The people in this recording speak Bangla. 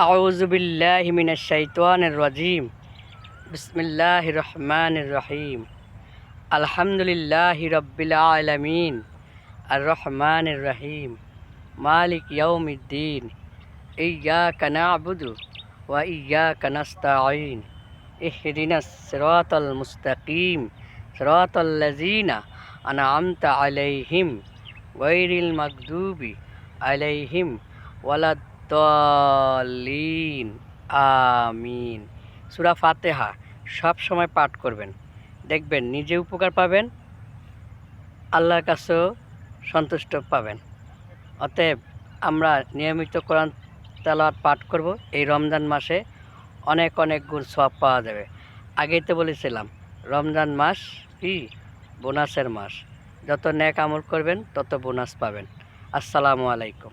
আউযু বিল্লাহি মিনাশ শাইতানির রাজিম। বিসমিল্লাহির রহমানির রহিম। আলহামদুলিল্লাহি রাব্বিল আলামিন। আর রহমানির রহিম। মালিক ইয়াউমিদ্দিন। ইয়্যাকা না'বুদু ওয়া ইয়্যাকা নাস্তাঈন। ইহদিনাস সিরাতাল মুস্তাকিম। সিরাতাল লাযীনা আন'আমতা আলাইহিম গায়রিল মাগদুবি আলাইহিম ওয়ালাদ-দাল্লিন। আমিন। সূরা ফাতিহা সব সময় পাঠ করবেন, দেখবেন নিজে উপকার পাবেন, আল্লাহর কাছেও সন্তুষ্ট পাবেন। অতএব আমরা নিয়মিত কোরআন তেলাওয়াত পাঠ করব। এই রমজান মাসে অনেক অনেক গুণ সওয়াব পাওয়া যাবে। আগেই তো বলেছিলাম রমজান মাস কি বোনাসের মাস। যত নেক আমল করবেন তত বোনাস পাবেন। আসসালামু আলাইকুম।